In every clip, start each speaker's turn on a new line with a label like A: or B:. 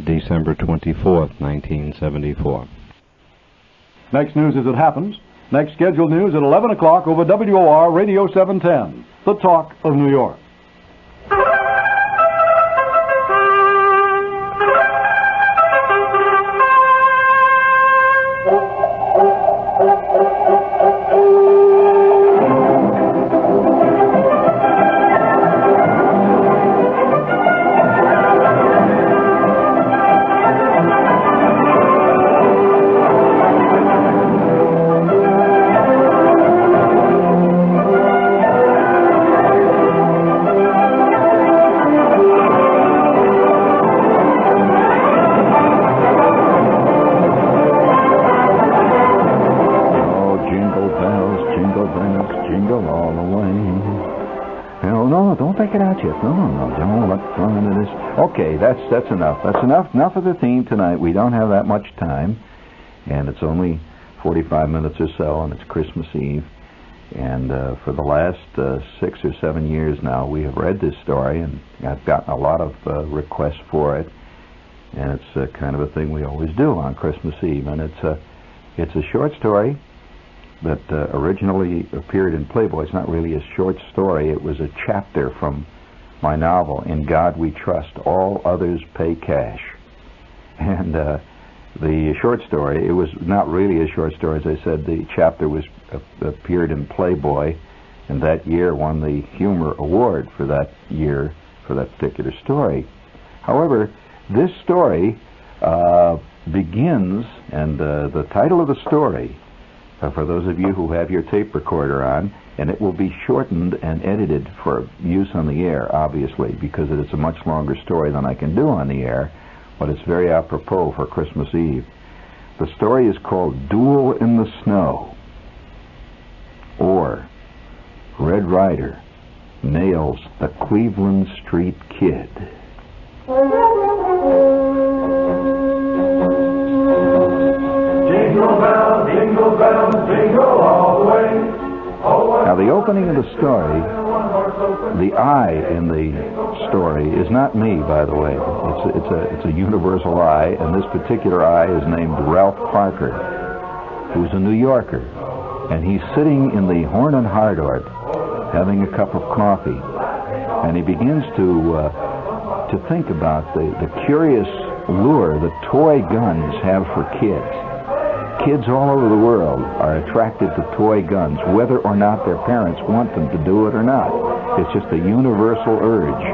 A: December 24th, 1974.
B: Next news as it happens. Next scheduled news at 11 o'clock over WOR Radio 710, the talk of New York.
C: Okay, that's enough. That's enough of the theme tonight. We don't have that much time, and it's only 45 minutes or so, and it's Christmas Eve. And for the last 6 or 7 years now, we have read this story, and I've gotten a lot of requests for it. And it's kind of a thing we always do on Christmas Eve. And it's a short story that originally appeared in Playboy. It's not really a short story. It was a chapter from my novel, In God We Trust, All Others Pay Cash. And the short story, it was not really a short story. As I said, the chapter appeared in Playboy, and that year won the Humor Award for that year, for that particular story. However, this story begins, and the title of the story, for those of you who have your tape recorder on, and it will be shortened and edited for use on the air, obviously, because it's a much longer story than I can do on the air, but it's very apropos for Christmas Eve. The story is called Duel in the Snow, or Red Ryder Nails the Cleveland Street Kid. Jingle bells, jingle bells, jingle all the way. Now, the opening of the story, the I in the story is not me, by the way. It's a universal I, and this particular I is named Ralph Parker, who's a New Yorker, and he's sitting in the Horn and Hardart having a cup of coffee, and he begins to think about the curious lure that toy guns have for kids. Kids all over the world are attracted to toy guns, whether or not their parents want them to do it or not. It's just a universal urge.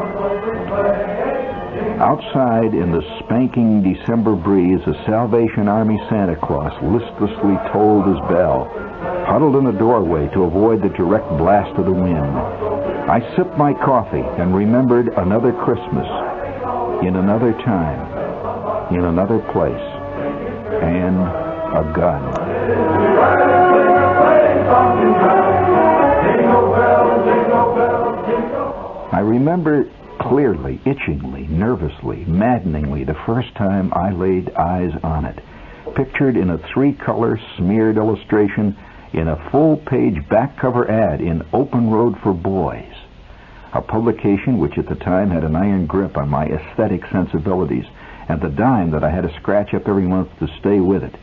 C: Outside in the spanking December breeze, a Salvation Army Santa Claus listlessly tolled his bell, huddled in a doorway to avoid the direct blast of the wind. I sipped my coffee and remembered another Christmas, in another time, in another place, and a gun. I remember clearly, itchingly, nervously, maddeningly the first time I laid eyes on it, pictured in a 3-color smeared illustration in a full-page back cover ad in Open Road for Boys, a publication which at the time had an iron grip on my aesthetic sensibilities and the dime that I had to scratch up every month to stay with it.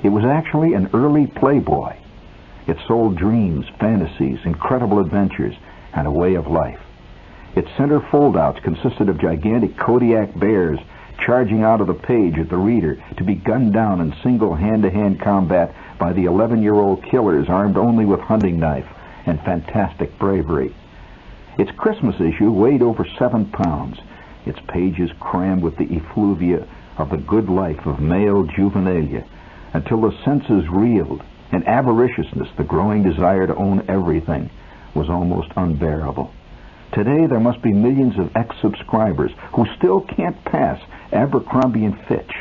C: It was actually an early Playboy. It sold dreams, fantasies, incredible adventures, and a way of life. Its center foldouts consisted of gigantic Kodiak bears charging out of the page at the reader to be gunned down in single hand-to-hand combat by the 11-year-old killers armed only with hunting knife and fantastic bravery. Its Christmas issue weighed over 7 pounds, its pages crammed with the effluvia of the good life of male juvenilia, until the senses reeled, and avariciousness, the growing desire to own everything, was almost unbearable. Today there must be millions of ex-subscribers who still can't pass Abercrombie & Fitch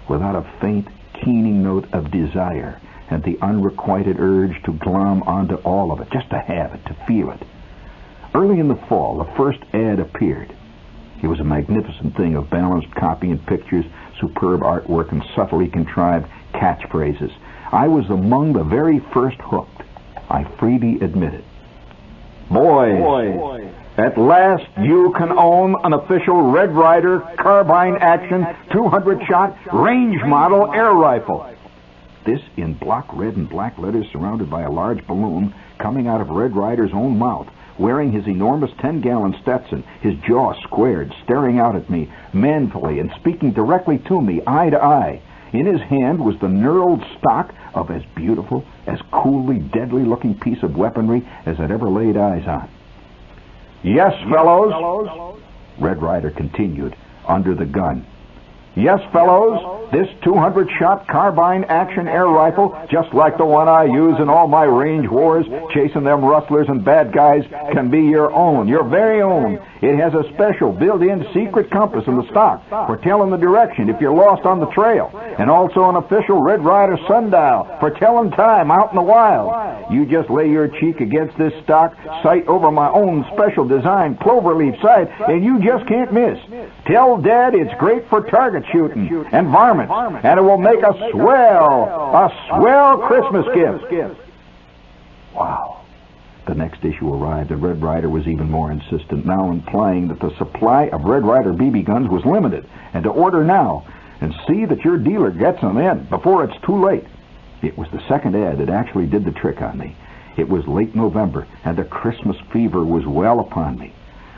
C: without a faint, keening note of desire and the unrequited urge to glom onto all of it, just to have it, to feel it. Early in the fall, the first ad appeared. It was a magnificent thing of balanced copy and pictures, superb artwork, and subtly contrived catchphrases. I was among the very first hooked. I freely admit it. Boys, At last, you can own an official Red Ryder carbine action 200-shot range model air rifle. This in block red and black letters surrounded by a large balloon coming out of Red Ryder's own mouth, wearing his enormous 10-gallon Stetson, his jaw squared, staring out at me manfully and speaking directly to me, eye to eye. In his hand was the knurled stock of as beautiful, as coolly deadly-looking piece of weaponry as I'd ever laid eyes on. "Yes, fellows," Red Ryder continued, under the gun. "Yes, fellows, this 200-shot carbine action air rifle, just like the one I use in all my range wars, chasing them rustlers and bad guys, can be your own, your very own. It has a special built-in secret compass in the stock for telling the direction if you're lost on the trail, and also an official Red Ryder sundial for telling time out in the wild. You just lay your cheek against this stock, sight over my own special design cloverleaf sight, and you just can't miss. Tell Dad it's great for target shooting and varmints, and it will make a swell Christmas gift." Wow. The next issue arrived, and Red Ryder was even more insistent, now implying that the supply of Red Ryder BB guns was limited, and to order now, and see that your dealer gets them in before it's too late. It was the second ad that actually did the trick on me. It was late November, and the Christmas fever was well upon me.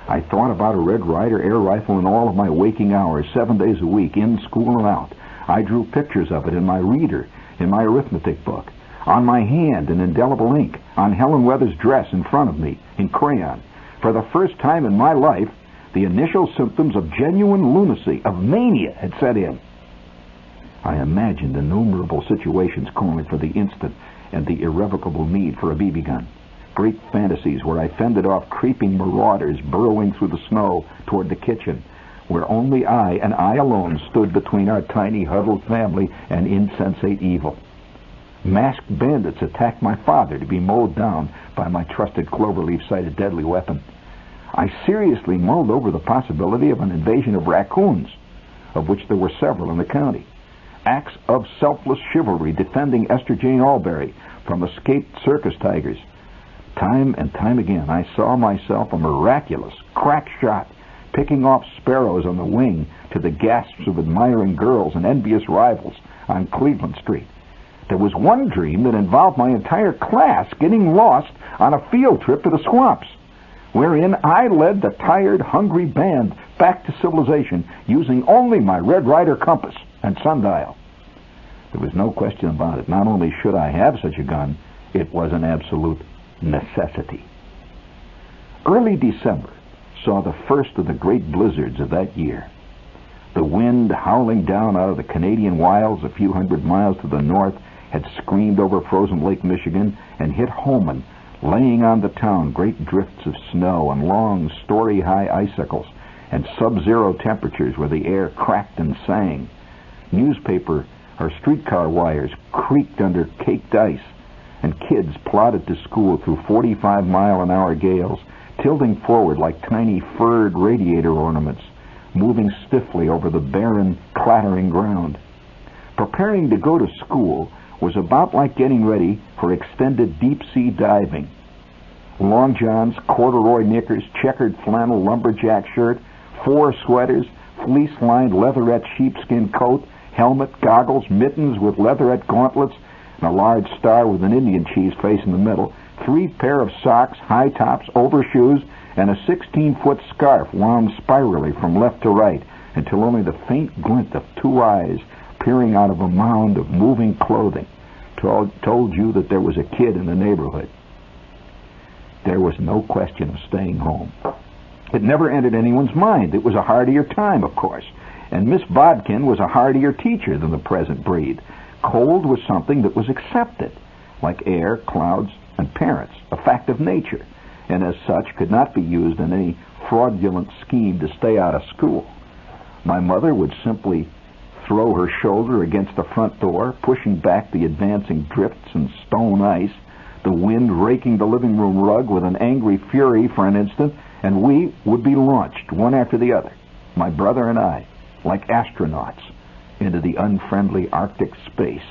C: I thought about a Red Ryder air rifle in all of my waking hours, 7 days a week, in school and out. I drew pictures of it in my reader, in my arithmetic book, on my hand in indelible ink, on Helen Weather's dress in front of me, in crayon. For the first time in my life, the initial symptoms of genuine lunacy, of mania, had set in. I imagined innumerable situations calling for the instant and the irrevocable need for a BB gun. Great fantasies where I fended off creeping marauders burrowing through the snow toward the kitchen, where only I, and I alone, stood between our tiny huddled family and insensate evil. Masked bandits attacked my father to be mowed down by my trusted cloverleaf-sighted deadly weapon. I seriously mulled over the possibility of an invasion of raccoons, of which there were several in the county. Acts of selfless chivalry defending Esther Jane Albury from escaped circus tigers. Time and time again I saw myself a miraculous crack shot, picking off sparrows on the wing to the gasps of admiring girls and envious rivals on Cleveland Street. There was one dream that involved my entire class getting lost on a field trip to the swamps, wherein I led the tired, hungry band back to civilization using only my Red Ryder compass and sundial. There was no question about it. Not only should I have such a gun, it was an absolute necessity. Early December saw the first of the great blizzards of that year. The wind howling down out of the Canadian wilds a few hundred miles to the north had screamed over frozen Lake Michigan and hit Holmen, laying on the town great drifts of snow and long, story-high icicles and sub-zero temperatures where the air cracked and sang. Newspaper or streetcar wires creaked under caked ice, and kids plodded to school through 45-mile-an-hour gales, tilting forward like tiny furred radiator ornaments, moving stiffly over the barren, clattering ground. Preparing to go to school was about like getting ready for extended deep-sea diving. Long johns, corduroy knickers, checkered flannel lumberjack shirt, 4 sweaters, fleece-lined leatherette sheepskin coat, helmet, goggles, mittens with leatherette gauntlets, and a large star with an Indian cheese face in the middle, 3 pair of socks, high tops, overshoes, and a 16-foot scarf wound spirally from left to right until only the faint glint of 2 eyes peering out of a mound of moving clothing told you that there was a kid in the neighborhood. There was no question of staying home. It never entered anyone's mind. It was a hardier time, of course, and Miss Bodkin was a hardier teacher than the present breed. Cold was something that was accepted, like air, clouds, and parents, a fact of nature, and as such could not be used in any fraudulent scheme to stay out of school. My mother would simply throw her shoulder against the front door, pushing back the advancing drifts and stone ice, the wind raking the living room rug with an angry fury for an instant, and we would be launched, one after the other, my brother and I, like astronauts, into the unfriendly Arctic space.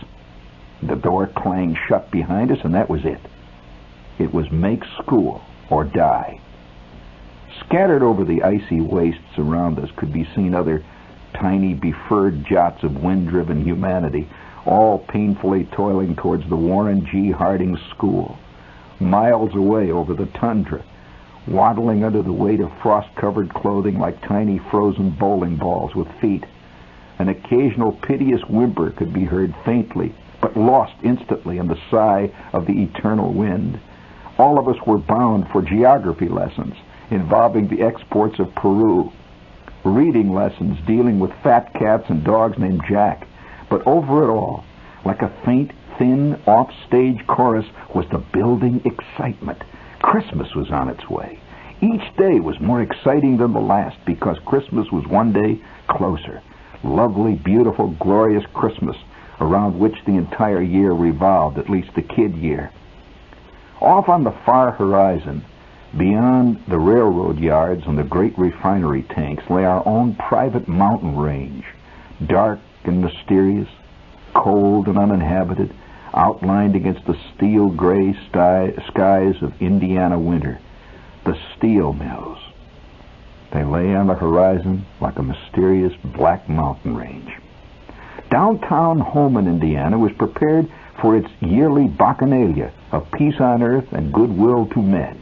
C: The door clanged shut behind us, and that was it. It was make school or die. Scattered over the icy wastes around us could be seen other tiny, befurred jots of wind-driven humanity, all painfully toiling towards the Warren G. Harding School. Miles away over the tundra, waddling under the weight of frost-covered clothing like tiny frozen bowling balls with feet. An occasional piteous whimper could be heard faintly, but lost instantly in the sigh of the eternal wind. All of us were bound for geography lessons involving the exports of Peru, reading lessons dealing with fat cats and dogs named Jack. But over it all, like a faint, thin, off-stage chorus, was the building excitement. Christmas was on its way. Each day was more exciting than the last because Christmas was one day closer. Lovely, beautiful, glorious Christmas, around which the entire year revolved, at least the kid year. Off on the far horizon, beyond the railroad yards and the great refinery tanks, lay our own private mountain range, dark and mysterious, cold and uninhabited, outlined against the steel-gray skies of Indiana winter. The steel mills. They lay on the horizon like a mysterious black mountain range. Downtown Holman, Indiana, was prepared for its yearly bacchanalia of peace on earth and goodwill to men.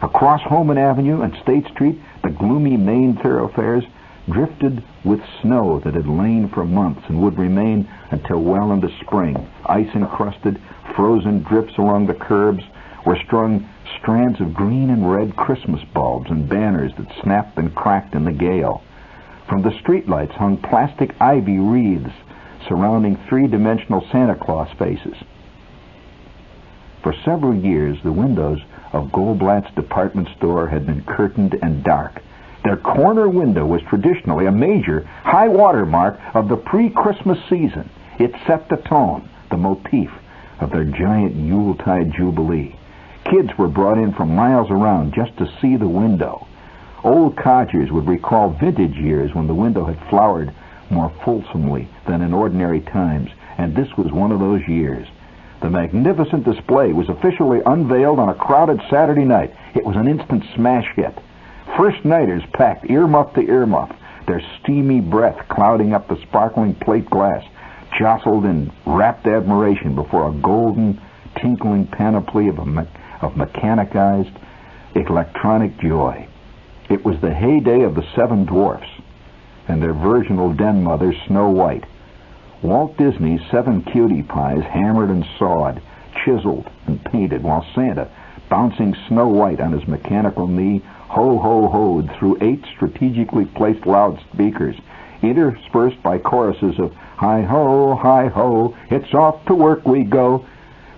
C: Across Holman Avenue and State Street, the gloomy main thoroughfares drifted with snow that had lain for months and would remain until well into spring. Ice-encrusted, frozen drifts along the curbs were strung strands of green and red Christmas bulbs and banners that snapped and cracked in the gale. From the streetlights hung plastic ivy wreaths surrounding three-dimensional Santa Claus faces. For several years, the windows of Goldblatt's department store had been curtained and dark. Their corner window was traditionally a major high-water mark of the pre-Christmas season. It set the tone, the motif of their giant Yuletide jubilee. Kids were brought in from miles around just to see the window. Old codgers would recall vintage years when the window had flowered more fulsomely than in ordinary times, and this was one of those years. The magnificent display was officially unveiled on a crowded Saturday night. It was an instant smash hit. First-nighters packed earmuff to earmuff, their steamy breath clouding up the sparkling plate glass, jostled in rapt admiration before a golden, tinkling panoply of mechanized, electronic joy. It was the heyday of the Seven Dwarfs and their virginal den mother, Snow White. Walt Disney's 7 cutie pies hammered and sawed, chiseled and painted, while Santa, bouncing Snow White on his mechanical knee, ho-ho-hoed through 8 strategically placed loudspeakers, interspersed by choruses of hi-ho, it's off to work we go.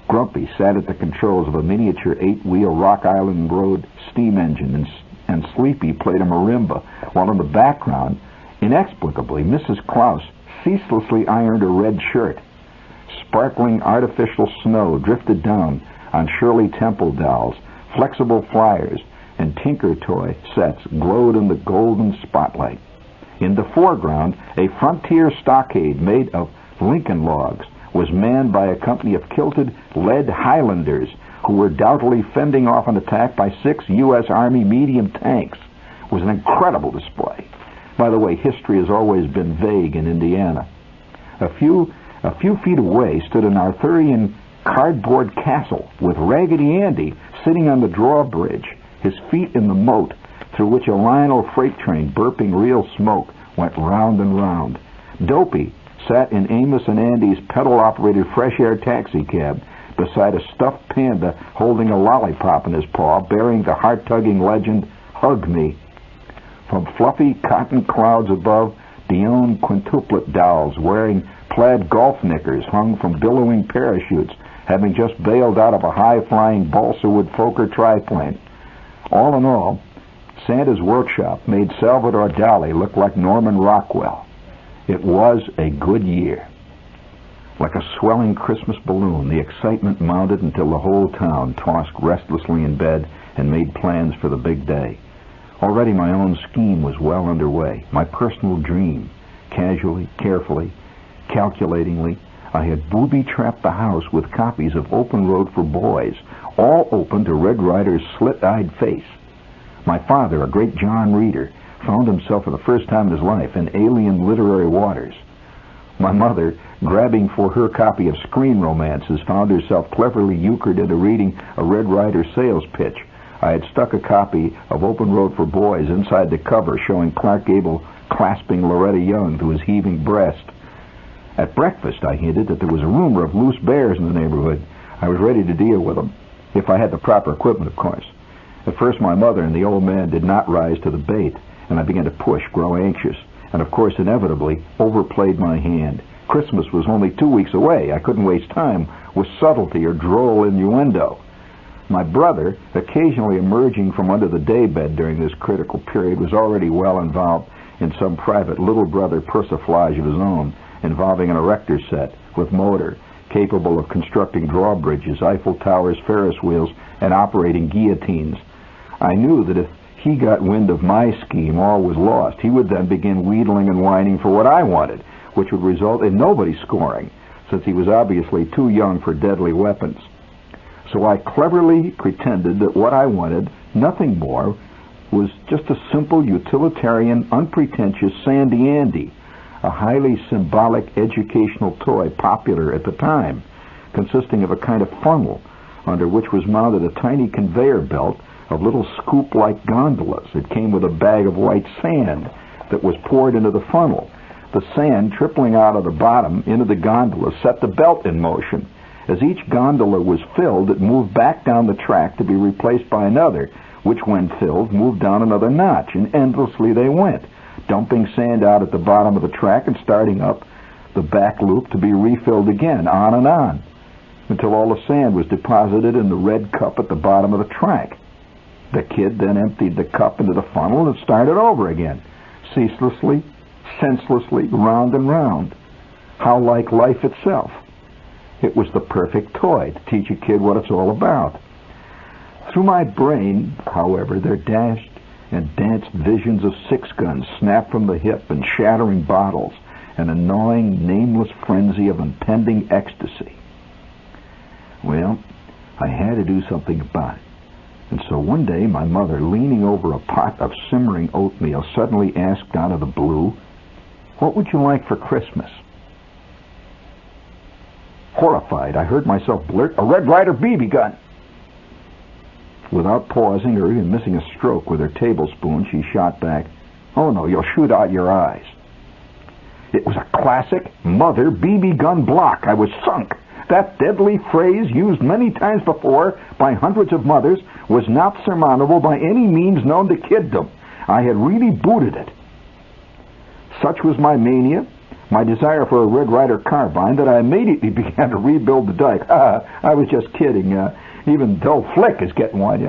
C: Grumpy sat at the controls of a miniature 8-wheel Rock Island Road steam engine, and Sleepy played a marimba, while in the background, inexplicably, Mrs. Klaus ceaselessly ironed a red shirt. Sparkling artificial snow drifted down on Shirley Temple dolls, flexible flyers, and Tinker toy sets glowed in the golden spotlight. In the foreground, a frontier stockade made of Lincoln logs was manned by a company of kilted lead Highlanders who were doubtfully fending off an attack by 6 U.S. Army medium tanks. It was an incredible display. By the way, history has always been vague in Indiana. A few feet away stood an Arthurian cardboard castle with Raggedy Andy sitting on the drawbridge, his feet in the moat, through which a Lionel freight train, burping real smoke, went round and round. Dopey sat in Amos and Andy's pedal-operated fresh air taxi cab beside a stuffed panda holding a lollipop in his paw, bearing the heart-tugging legend, "Hug Me." From fluffy cotton clouds above, Dion quintuplet dolls wearing plaid golf knickers hung from billowing parachutes, having just bailed out of a high-flying balsa wood Fokker triplane. All in all, Santa's workshop made Salvador Dali look like Norman Rockwell. It was a good year. Like a swelling Christmas balloon, the excitement mounted until the whole town tossed restlessly in bed and made plans for the big day. Already my own scheme was well underway, my personal dream. Casually, carefully, calculatingly, I had booby-trapped the house with copies of Open Road for Boys, all open to Red Ryder's slit-eyed face. My father, a great John reader, found himself for the first time in his life in alien literary waters. My mother, grabbing for her copy of Screen Romances, found herself cleverly euchred into reading a Red Ryder sales pitch. I had stuck a copy of Open Road for Boys inside the cover, showing Clark Gable clasping Loretta Young to his heaving breast. At breakfast, I hinted that there was a rumor of loose bears in the neighborhood. I was ready to deal with them, if I had the proper equipment, of course. At first, my mother and the old man did not rise to the bait, and I began to push, grow anxious, and of course, inevitably, overplayed my hand. Christmas was only 2 weeks away. I couldn't waste time with subtlety or droll innuendo. My brother, occasionally emerging from under the daybed during this critical period, was already well involved in some private little brother persiflage of his own, involving an erector set with motor, capable of constructing drawbridges, Eiffel Towers, Ferris wheels, and operating guillotines. I knew that if he got wind of my scheme, all was lost. He would then begin wheedling and whining for what I wanted, which would result in nobody scoring, since he was obviously too young for deadly weapons. So I cleverly pretended that what I wanted, nothing more, was just a simple, utilitarian, unpretentious Sandy Andy, a highly symbolic educational toy popular at the time, consisting of a kind of funnel under which was mounted a tiny conveyor belt of little scoop-like gondolas. It came with a bag of white sand that was poured into the funnel. The sand, trickling out of the bottom into the gondola, set the belt in motion. As each gondola was filled, it moved back down the track to be replaced by another, which, when filled, moved down another notch, and endlessly they went, dumping sand out at the bottom of the track and starting up the back loop to be refilled again, on, until all the sand was deposited in the red cup at the bottom of the track. The kid then emptied the cup into the funnel and started over again, ceaselessly, senselessly, round and round. How like life itself. It was the perfect toy to teach a kid what it's all about. Through my brain, however, there dashed and danced visions of six-guns snapped from the hip and shattering bottles, an gnawing, nameless frenzy of impending ecstasy. Well, I had to do something about it. And so one day, my mother, leaning over a pot of simmering oatmeal, suddenly asked out of the blue, "What would you like for Christmas?" Horrified, I heard myself blurt, "A Red Ryder BB gun!" Without pausing or even missing a stroke with her tablespoon, she shot back, "Oh no, you'll shoot out your eyes." It was a classic mother BB gun block. I was sunk. That deadly phrase, used many times before by hundreds of mothers, was not surmountable by any means known to kiddom. I had really booted it. Such was my mania, my desire for a Red Ryder carbine, that I immediately began to rebuild the dike. I was just kidding. Even though Flick is getting one,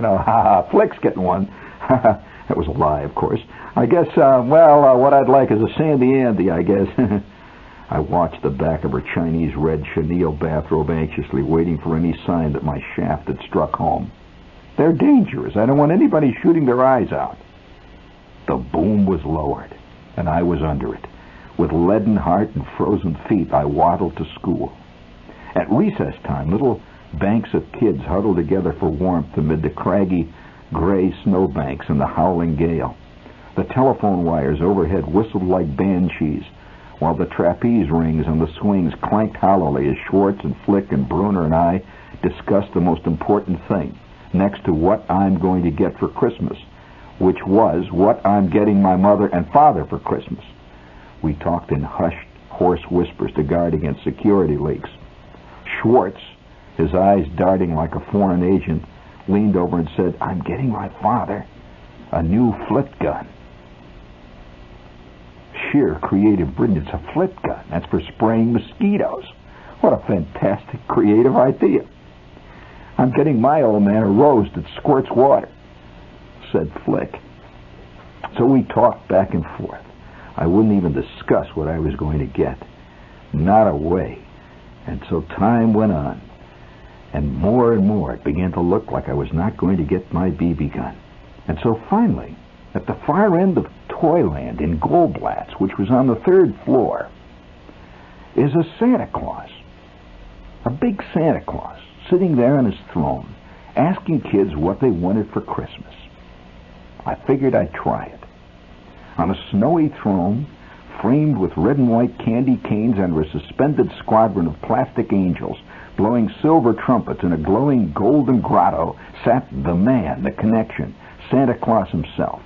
C: Flick's getting one. That was a lie, of course. I guess, what I'd like is a Sandy Andy, I guess. I watched the back of her Chinese red chenille bathrobe anxiously, waiting for any sign that my shaft had struck home. They're dangerous. I don't want anybody shooting their eyes out. The boom was lowered, and I was under it. With leaden heart and frozen feet, I waddled to school. At recess time, little banks of kids huddled together for warmth amid the craggy, gray snowbanks and the howling gale. The telephone wires overhead whistled like banshees, while the trapeze rings on the swings clanked hollowly as Schwartz and Flick and Bruner and I discussed the most important thing, next to what I'm going to get for Christmas, which was what I'm getting my mother and father for Christmas. We talked in hushed, hoarse whispers to guard against security leaks. Schwartz, his eyes darting like a foreign agent, leaned over and said, "I'm getting my father a new flit gun." Sheer creative brilliance. A flit gun. That's for spraying mosquitoes. What a fantastic creative idea. "I'm getting my old man a rose that squirts water," said Flick. So we talked back and forth. I wouldn't even discuss what I was going to get. Not a way. And so time went on. And more it began to look like I was not going to get my BB gun. And so finally, at the far end of Toyland in Goldblatt's, which was on the 3rd floor, is a Santa Claus. A big Santa Claus, sitting there on his throne, asking kids what they wanted for Christmas. I figured I'd try it. On a snowy throne, framed with red and white candy canes under a suspended squadron of plastic angels, blowing silver trumpets in a glowing golden grotto, sat the man, the connection, Santa Claus himself.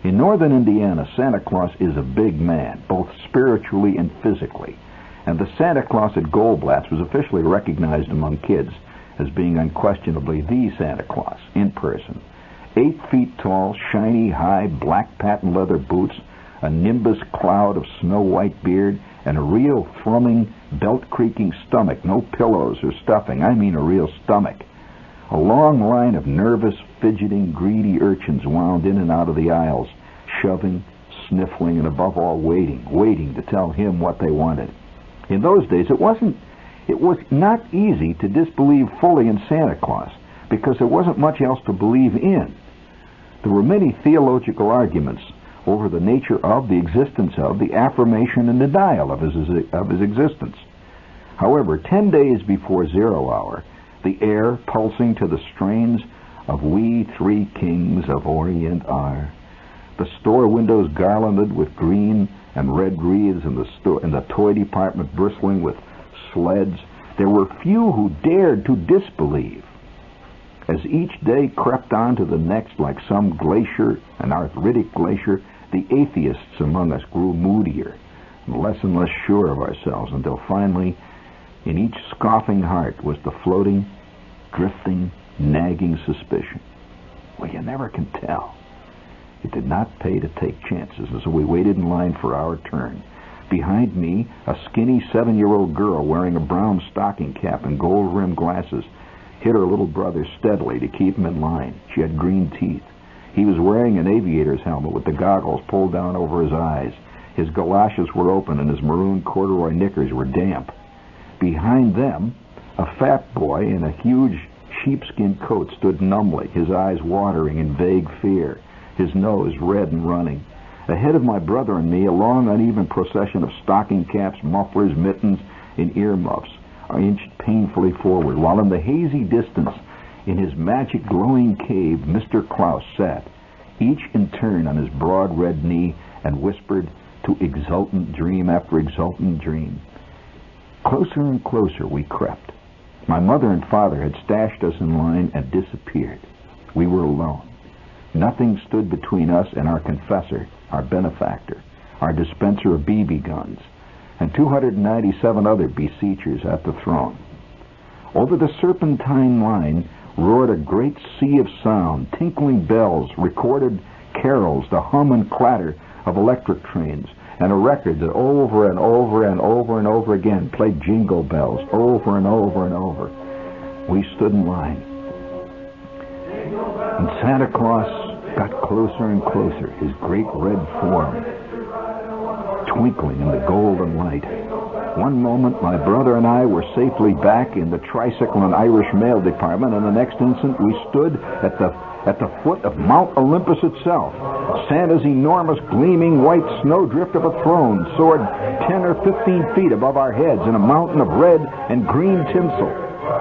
C: In northern Indiana, Santa Claus is a big man, both spiritually and physically, and the Santa Claus at Goldblatt's was officially recognized among kids as being unquestionably the Santa Claus, in person. 8 feet tall, shiny, high, black patent leather boots, a nimbus cloud of snow-white beard, and a real thrumming, belt-creaking stomach. No pillows or stuffing. I mean a real stomach. A long line of nervous, fidgeting, greedy urchins wound in and out of the aisles, shoving, sniffling, and above all waiting to tell him what they wanted. In those days, it was not easy to disbelieve fully in Santa Claus, because there wasn't much else to believe in. There were many theological arguments over the nature of, the existence of, the affirmation and denial of his existence. However, 10 days before 0 hour, the air pulsing to the strains of "We Three Kings of Orient Are," the store windows garlanded with green and red wreaths, and the toy department bristling with sleds, there were few who dared to disbelieve. As each day crept on to the next like some glacier, an arthritic glacier, the atheists among us grew moodier and less sure of ourselves, until finally, in each scoffing heart was the floating, drifting, nagging suspicion. Well, you never can tell. It did not pay to take chances, and so we waited in line for our turn. Behind me, a skinny 7-year-old girl wearing a brown stocking cap and gold-rimmed glasses hit her little brother steadily to keep him in line. She had green teeth. He was wearing an aviator's helmet with the goggles pulled down over his eyes. His galoshes were open and his maroon corduroy knickers were damp. Behind them, a fat boy in a huge sheepskin coat stood numbly, his eyes watering in vague fear, his nose red and running. Ahead of my brother and me, a long, uneven procession of stocking caps, mufflers, mittens, and earmuffs inched painfully forward, while in the hazy distance, in his magic glowing cave, Mr. Klaus sat, each in turn on his broad red knee, and whispered to exultant dream after exultant dream. Closer and closer we crept. My mother and father had stashed us in line and disappeared. We were alone. Nothing stood between us and our confessor, our benefactor, our dispenser of BB guns, and 297 other beseechers at the throne. Over the serpentine line roared a great sea of sound, tinkling bells, recorded carols, the hum and clatter of electric trains, and a record that over and over and over and over again played Jingle Bells over and over and over. We stood in line. And Santa Claus got closer and closer, his great red form twinkling in the golden light. One moment, my brother and I were safely back in the tricycle and Irish mail department, and the next instant we stood at the foot of Mount Olympus itself. Santa's enormous, gleaming white snowdrift of a throne soared 10 or 15 feet above our heads in a mountain of red and green tinsel,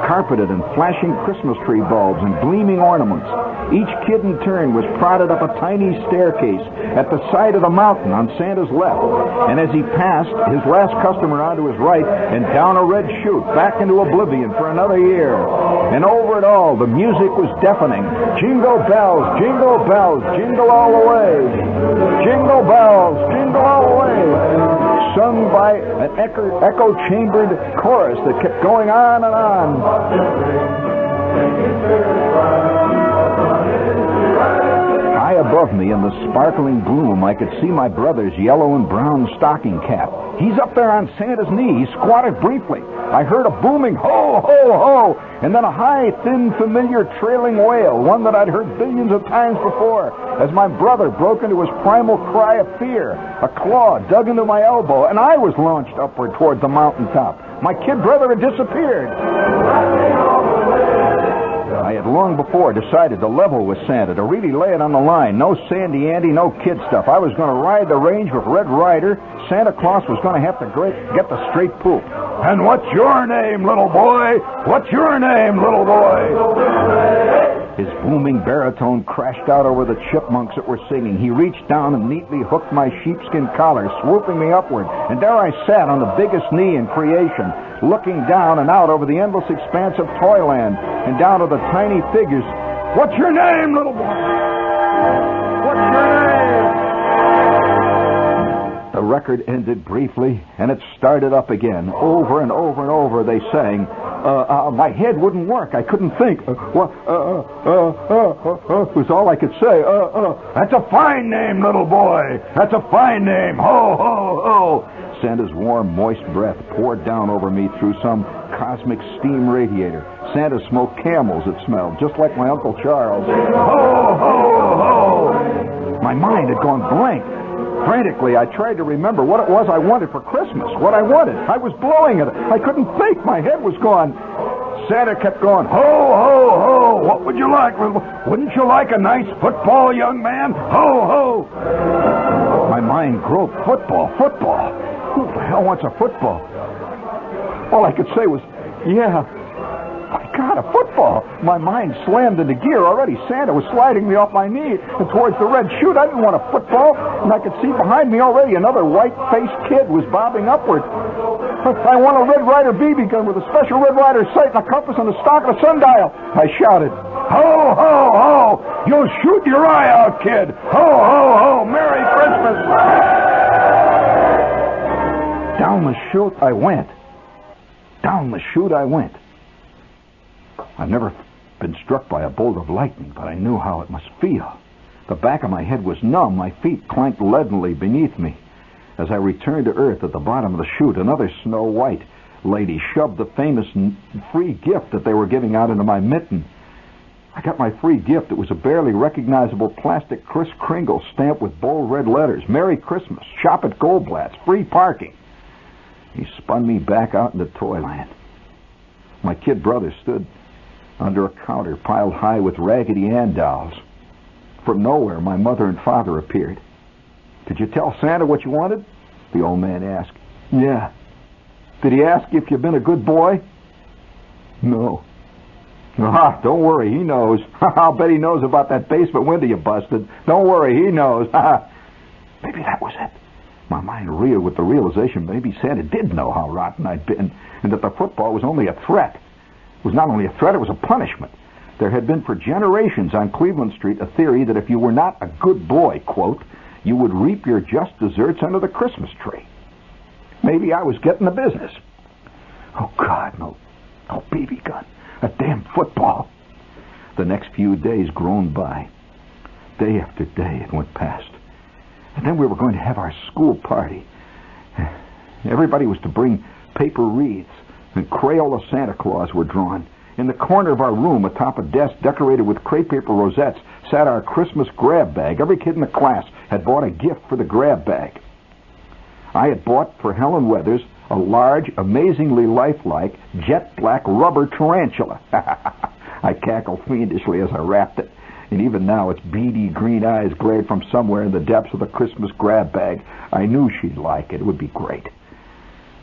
C: carpeted in flashing Christmas tree bulbs and gleaming ornaments. Each kid in turn was prodded up a tiny staircase at the side of the mountain on Santa's left, and as he passed, his last customer onto his right, and down a red chute back into oblivion for another year. And over it all, the music was deafening. Jingle bells, jingle all the way. Jingle bells, jingle all the way. Sung by an echo-chambered chorus that kept going on and on. High above me in the sparkling gloom, I could see my brother's yellow and brown stocking cap. He's up there on Santa's knee. He squatted briefly. I heard a booming ho, ho, ho, and then a high, thin, familiar trailing wail, one that I'd heard billions of times before, as my brother broke into his primal cry of fear. A claw dug into my elbow, and I was launched upward toward the mountaintop. My kid brother had disappeared. I had long before decided to level with Santa, to really lay it on the line. No Sandy Andy, no kid stuff. I was going to ride the range with Red Ryder. Santa Claus was going to have to get the straight poop. And what's your name, little boy? What's your name, little boy? His booming baritone crashed out over the chipmunks that were singing. He reached down and neatly hooked my sheepskin collar, swooping me upward. And there I sat on the biggest knee in creation, looking down and out over the endless expanse of Toyland and down to the tiny figures. What's your name, little boy? What's your name? The record ended briefly, and it started up again. Over and over and over they sang. My head wouldn't work. I couldn't think. Was all I could say. That's a fine name, little boy. That's a fine name. Ho, ho, ho. Santa's warm, moist breath poured down over me through some cosmic steam radiator. Santa smoked camels, it smelled, just like my Uncle Charles. Ho, ho, ho. My mind had gone blank. Frantically, I tried to remember what it was I wanted for Christmas, what I wanted. I was blowing it. I couldn't think. My head was gone. Santa kept going, ho, ho, ho. What would you like? Wouldn't you like a nice football, young man? Ho, ho. My mind groped. Football. Who the hell wants a football? All I could say was, yeah. My God, a football. My mind slammed into gear already. Santa was sliding me off my knee and towards the red chute. I didn't want a football, and I could see behind me already another white-faced kid was bobbing upward. I want a Red Ryder BB gun with a special Red Ryder sight and a compass and the stock of a sundial. I shouted, ho, ho, ho! You'll shoot your eye out, kid! Ho, ho, ho! Merry Christmas! Down the chute I went. Down the chute I went. I've never been struck by a bolt of lightning, but I knew how it must feel. The back of my head was numb. My feet clanked leadenly beneath me. As I returned to earth at the bottom of the chute, another Snow White lady shoved the famous free gift that they were giving out into my mitten. I got my free gift. It was a barely recognizable plastic Kris Kringle stamped with bold red letters. Merry Christmas. Shop at Goldblatt's. Free parking. He spun me back out into Toyland. My kid brother stood under a counter piled high with Raggedy Ann dolls. From nowhere, my mother and father appeared. Did you tell Santa what you wanted? The old man asked. Yeah. Did he ask if you've been a good boy? No. Ah, don't worry, he knows. I'll bet he knows about that basement window you busted. Don't worry, he knows. Maybe that was it. My mind reeled with the realization maybe Santa did know how rotten I'd been, and that the football was only a threat. It was not only a threat, it was a punishment. There had been for generations on Cleveland Street a theory that if you were not a good boy, quote, you would reap your just deserts under the Christmas tree. Maybe I was getting the business. Oh, God, no BB gun. A damn football. The next few days groaned by. Day after day it went past. And then we were going to have our school party. Everybody was to bring paper wreaths, and Crayola Santa Claus were drawn. In the corner of our room, atop a desk decorated with crepe paper rosettes, sat our Christmas grab bag. Every kid in the class had bought a gift for the grab bag. I had bought for Helen Weathers a large, amazingly lifelike, jet black rubber tarantula. I cackled fiendishly as I wrapped it, and even now its beady green eyes glared from somewhere in the depths of the Christmas grab bag. I knew she'd like it. It would be great.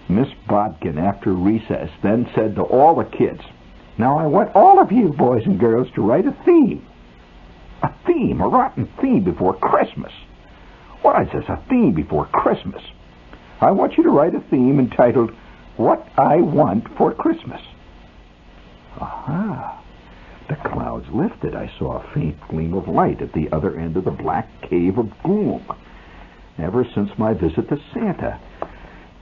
C: Miss Bodkin, after recess, then said to all the kids, now I want all of you, boys and girls, to write a theme. A theme, a rotten theme before Christmas. What is this, a theme before Christmas? I want you to write a theme entitled, What I Want for Christmas. Aha! The clouds lifted. I saw a faint gleam of light at the other end of the black cave of gloom. Ever since my visit to Santa,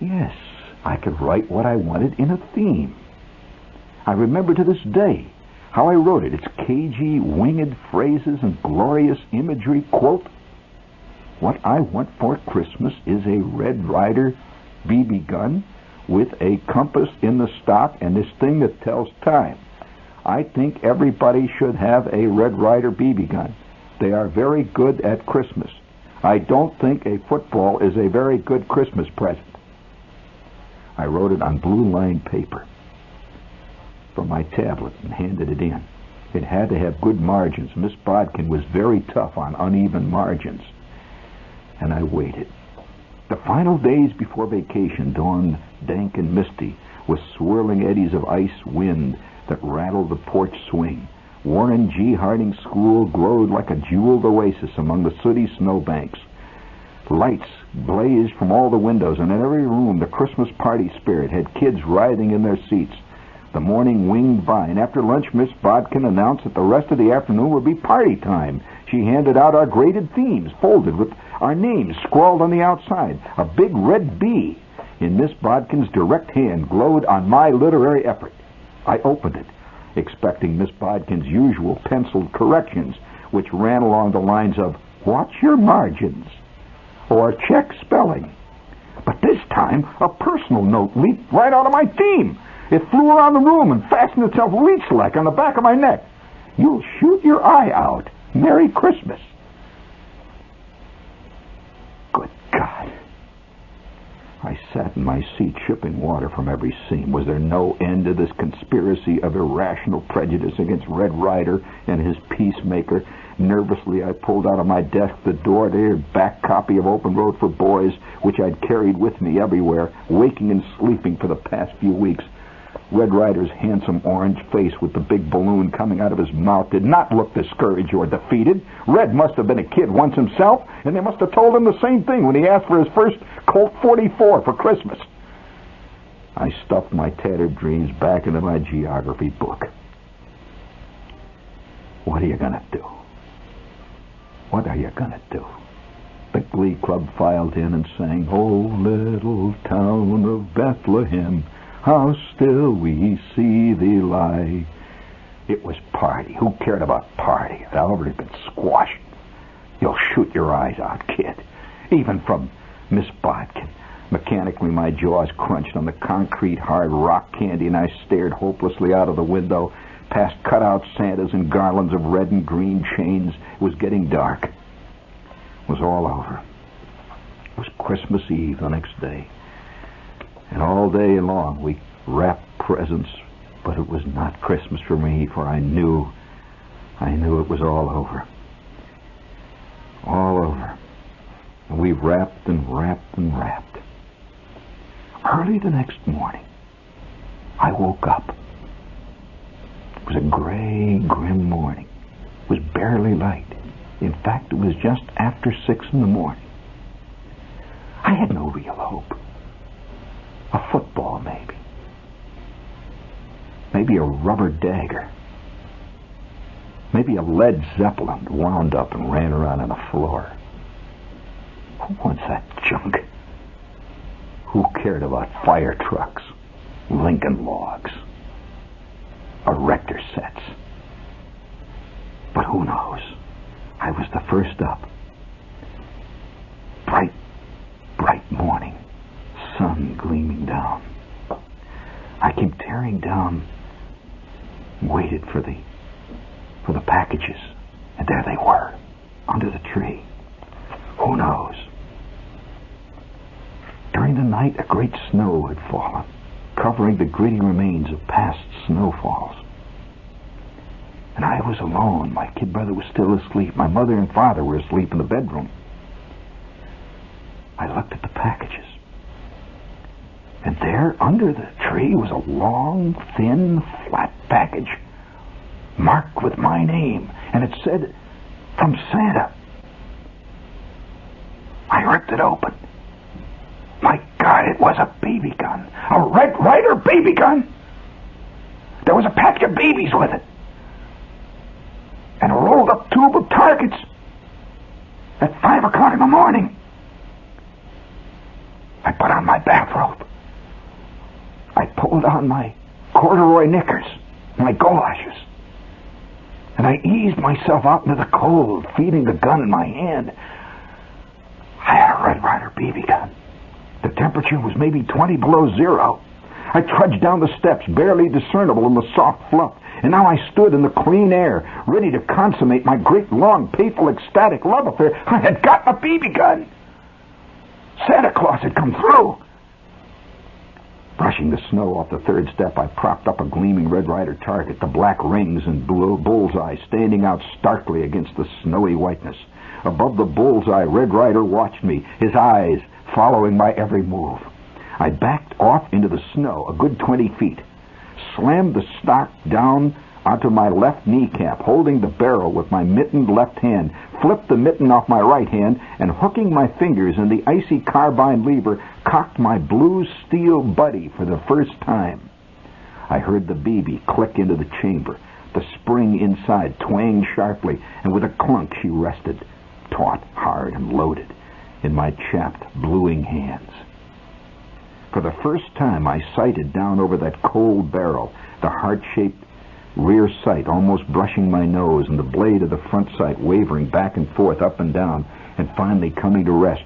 C: yes, I could write what I wanted in a theme. I remember to this day how I wrote it. Its cagey, winged phrases and glorious imagery. Quote, what I want for Christmas is a Red Ryder BB gun with a compass in the stock and this thing that tells time. I think everybody should have a Red Ryder BB gun. They are very good at Christmas. I don't think a football is a very good Christmas present. I wrote it on blue-lined paper from my tablet and handed it in. It had to have good margins. Miss Bodkin was very tough on uneven margins. And I waited. The final days before vacation dawned dank and misty, with swirling eddies of ice wind that rattled the porch swing. Warren G. Harding School glowed like a jeweled oasis among the sooty snowbanks. Lights blazed from all the windows, and in every room the Christmas party spirit had kids writhing in their seats. The morning winged by, and after lunch Miss Bodkin announced that the rest of the afternoon would be party time. She handed out our graded themes, folded with our names scrawled on the outside. A big red B in Miss Bodkin's direct hand glowed on my literary effort. I opened it, expecting Miss Bodkin's usual penciled corrections, which ran along the lines of, "Watch your margins," or "Check spelling." But this time, a personal note leaped right out of my theme. It flew around the room and fastened itself leech-like on the back of my neck. "You'll shoot your eye out. Merry Christmas." Good God. I sat in my seat, shipping water from every seam. Was there no end to this conspiracy of irrational prejudice against Red Ryder and his peacemaker? Nervously, I pulled out of my desk the door-dated back copy of Open Road for Boys, which I'd carried with me everywhere, waking and sleeping for the past few weeks. Red Ryder's handsome orange face with the big balloon coming out of his mouth did not look discouraged or defeated. Red must have been a kid once himself, and they must have told him the same thing when he asked for his first Colt 44 for Christmas. I stuffed my tattered dreams back into my geography book. What are you going to do? What are you going to do? The Glee Club filed in and sang, "Oh, little town of Bethlehem, how still we see thee lie." It was party. Who cared about party? It had already been squashed. "You'll shoot your eyes out, kid." Even from Miss Bodkin. Mechanically, my jaws crunched on the concrete, hard rock candy, and I stared hopelessly out of the window, past cutout Santas and garlands of red and green chains. It was getting dark. It was all over. It was Christmas Eve the next day. And all day long we wrapped presents, but it was not Christmas for me, for I knew it was all over. All over. And we wrapped and wrapped and wrapped. Early the next morning, I woke up. It was a gray, grim morning. It was barely light. In fact, it was just after 6 in the morning. I had no real hope. A football, maybe. Maybe a rubber dagger. Maybe a Led Zeppelin wound up and ran around on the floor. Who wants that junk? Who cared about fire trucks, Lincoln logs, erector sets? But who knows? I was the first up. Bright, bright morning. Sun gleaming down. I came tearing down, waited for the packages, and there they were, under the tree. Who knows? During the night, a great snow had fallen, covering the gritty remains of past snowfalls. And I was alone. My kid brother was still asleep. My mother and father were asleep in the bedroom. I looked at the packages. And there, under the tree, was a long, thin, flat package marked with my name. And it said, "From Santa." I ripped it open. My God, it was a BB gun. A Red Ryder BB gun. There was a pack of babies with it. And a rolled-up tube of targets. At 5 o'clock in the morning. I put on my bathrobe. I pulled on my corduroy knickers, my galoshes, and I eased myself out into the cold, feeding the gun in my hand. I had a Red Ryder BB gun. The temperature was maybe 20 below zero. I trudged down the steps, barely discernible in the soft fluff, and now I stood in the clean air, ready to consummate my great, long, painful, ecstatic love affair. I had gotten a BB gun. Santa Claus had come through. Brushing the snow off the third step, I propped up a gleaming Red Ryder target, the black rings and blue bullseye standing out starkly against the snowy whiteness. Above the bullseye, Red Ryder watched me, his eyes following my every move. I backed off into the snow a good 20 feet, slammed the stock down onto my left kneecap, holding the barrel with my mittened left hand, flipped the mitten off my right hand, and hooking my fingers in the icy carbine lever, cocked my blue steel buddy for the first time. I heard the BB click into the chamber. The spring inside twanged sharply, and with a clunk she rested, taut, hard, and loaded, in my chapped, bluing hands. For the first time I sighted down over that cold barrel, the heart-shaped rear sight almost brushing my nose, and the blade of the front sight wavering back and forth, up and down, and finally coming to rest,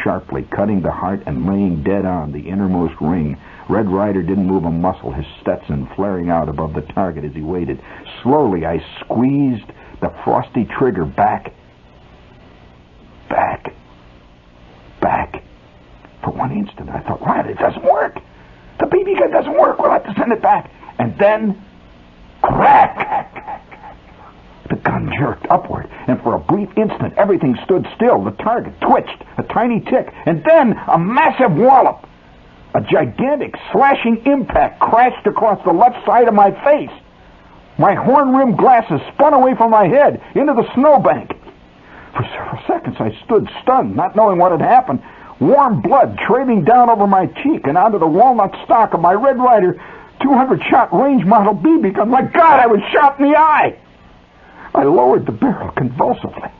C: sharply cutting the heart and laying dead on the innermost ring. Red Ryder didn't move a muscle, his Stetson flaring out above the target as he waited. Slowly I squeezed the frosty trigger back. For one instant I thought, Ryder, it doesn't work. The BB gun doesn't work. We'll have to send it back. And then, crack! The gun jerked upward, and for a brief instant everything stood still. The target twitched, a tiny tick, and then a massive wallop. A gigantic slashing impact crashed across the left side of my face. My horn-rimmed glasses spun away from my head into the snowbank. For several seconds I stood stunned, not knowing what had happened. Warm blood trailing down over my cheek and onto the walnut stock of my Red Ryder 200-shot range model BB gun. My God, I was shot in the eye! I lowered the barrel convulsively.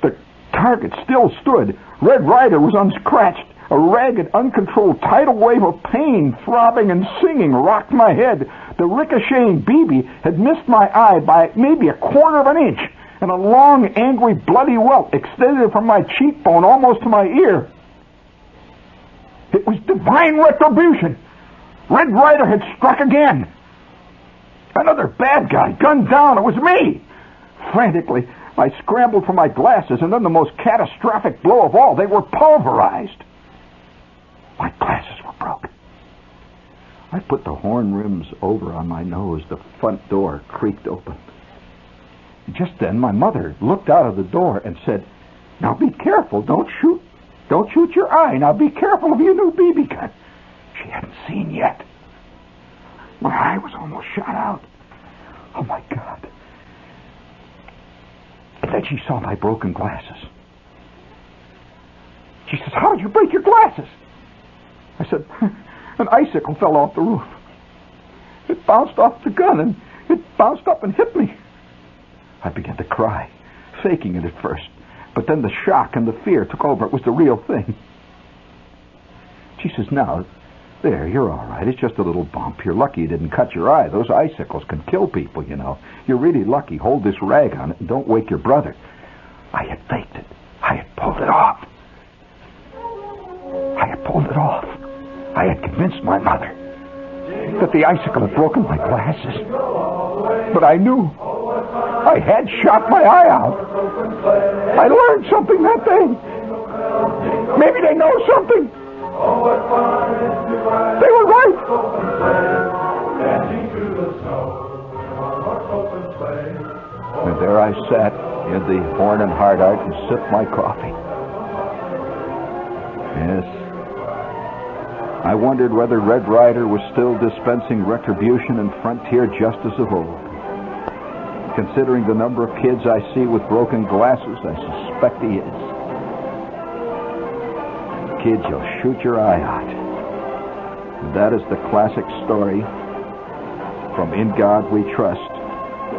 C: The target still stood. Red Ryder was unscratched. A ragged, uncontrolled tidal wave of pain, throbbing and singing, rocked my head. The ricocheting BB had missed my eye by maybe a quarter of an inch, and a long, angry, bloody welt extended from my cheekbone almost to my ear. It was divine retribution. Red Ryder had struck again. Another bad guy, gunned down. It was me. Frantically, I scrambled for my glasses, and then the most catastrophic blow of all, they were pulverized. My glasses were broken. I put the horn rims over on my nose. The front door creaked open. Just then, my mother looked out of the door and said, "Now be careful. Don't shoot your eye. Now be careful of your new BB gun." She hadn't seen yet. My eye was almost shot out. Oh, my God. And then she saw my broken glasses. She says, "How did you break your glasses?" I said, "An icicle fell off the roof. It bounced off the gun, and it bounced up and hit me." I began to cry, faking it at first. But then the shock and the fear took over. It was the real thing. She says, "Now, there, you're all right. It's just a little bump. You're lucky you didn't cut your eye. Those icicles can kill people, you know. You're really lucky. Hold this rag on it and don't wake your brother." I had faked it. I had pulled it off. I had convinced my mother that the icicle had broken my glasses. But I knew I had shot my eye out. I learned something that day. Maybe they know something. They were right. And there I sat in the Horn and Hardart and sipped my coffee. Yes. I wondered whether Red Ryder was still dispensing retribution and frontier justice of old. Considering the number of kids I see with broken glasses, I suspect he is. Kids, you'll shoot your eye out. And that is the classic story from In God We Trust,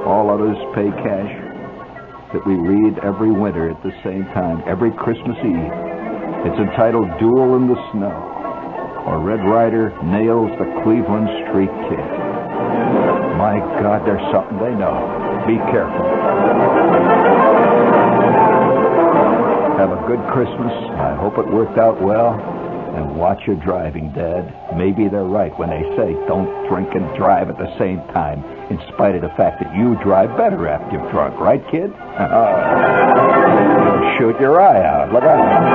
C: All Others Pay Cash, that we read every winter at the same time, every Christmas Eve. It's entitled Duel in the Snow, or Red Ryder Nails the Cleveland Street Kid. My God, there's something they know. Be careful. Have a good Christmas. I hope it worked out well. And watch your driving, Dad. Maybe they're right when they say don't drink and drive at the same time, in spite of the fact that you drive better after you've drunk. Right, kid? You'll shoot your eye out. Look out.